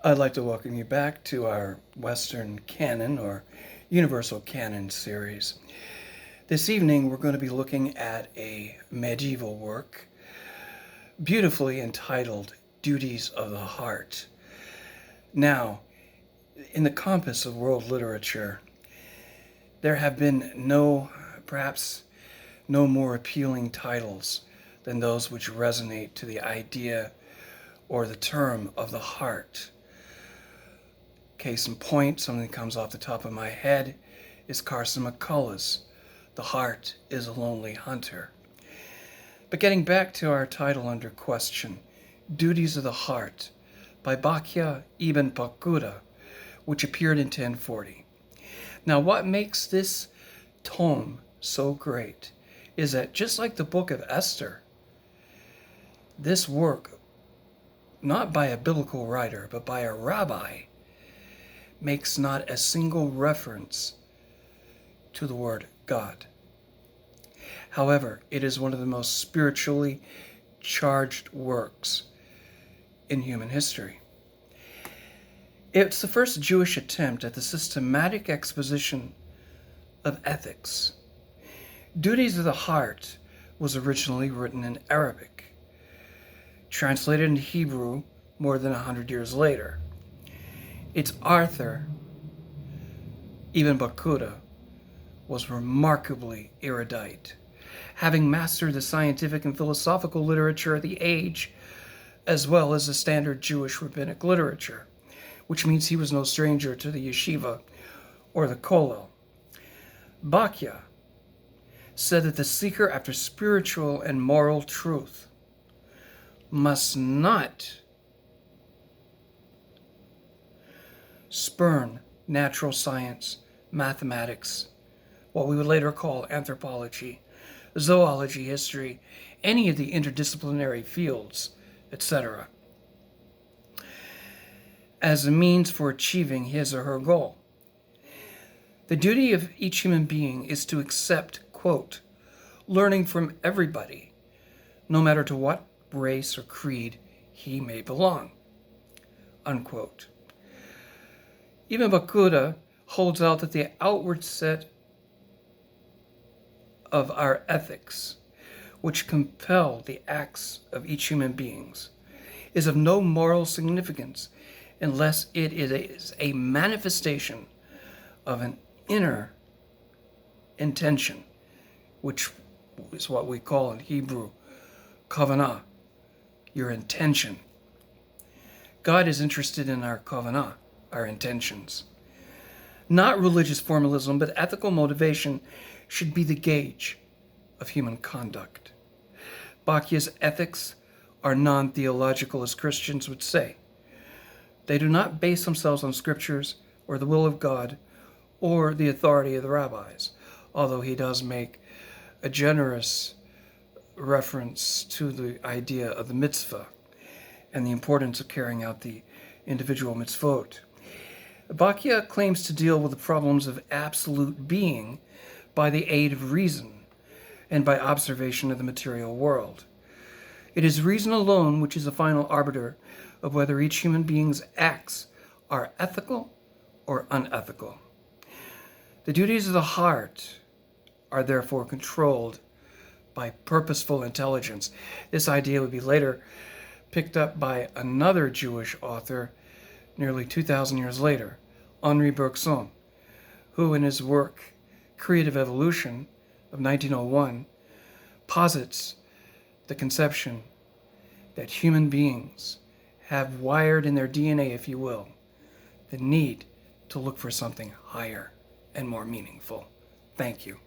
I'd like to welcome you back to our Western Canon or Universal Canon series. This evening we're going to be looking at a medieval work beautifully entitled Duties of the Heart. Now, in the compass of world literature, there have been perhaps no more appealing titles than those which resonate to the idea or the term of the heart. Case in point, something that comes off the top of my head is Carson McCullough's The Heart is a Lonely Hunter. But getting back to our title under question, Duties of the Heart by Bakhya Ibn Bakuda, which appeared in 1040. Now, what makes this tome so great is that just like the book of Esther, this work, not by a biblical writer, but by a rabbi, makes not a single reference to the word God. However, it is one of the most spiritually charged works in human history. It's the first Jewish attempt at the systematic exposition of ethics. Duties of the Heart was originally written in Arabic, translated into Hebrew more than 100 years later. Its author, Ibn Bakuda, was remarkably erudite, having mastered the scientific and philosophical literature of the age, as well as the standard Jewish rabbinic literature, which means he was no stranger to the yeshiva or the kollel. Bakhya said that the seeker after spiritual and moral truth must not spurn natural science, mathematics, what we would later call anthropology, zoology, history, any of the interdisciplinary fields, etc., as a means for achieving his or her goal. The duty of each human being is to accept, quote, learning from everybody, no matter to what race or creed he may belong, unquote. Ibn Bakuda holds out that the outward set of our ethics, which compel the acts of each human being, is of no moral significance unless it is a manifestation of an inner intention, which is what we call in Hebrew kavanah, your intention. God is interested in our kavanah, our intentions. Not religious formalism, but ethical motivation should be the gauge of human conduct. Bakhya's ethics are non-theological, as Christians would say. They do not base themselves on scriptures or the will of God or the authority of the rabbis, although he does make a generous reference to the idea of the mitzvah and the importance of carrying out the individual mitzvot. Bakhya claims to deal with the problems of absolute being by the aid of reason and by observation of the material world. It is reason alone which is the final arbiter of whether each human being's acts are ethical or unethical. The duties of the heart are therefore controlled by purposeful intelligence. This idea would be later picked up by another Jewish author nearly 2,000 years later, Henri Bergson, who in his work Creative Evolution of 1901 posits the conception that human beings have wired in their DNA, if you will, the need to look for something higher and more meaningful. Thank you.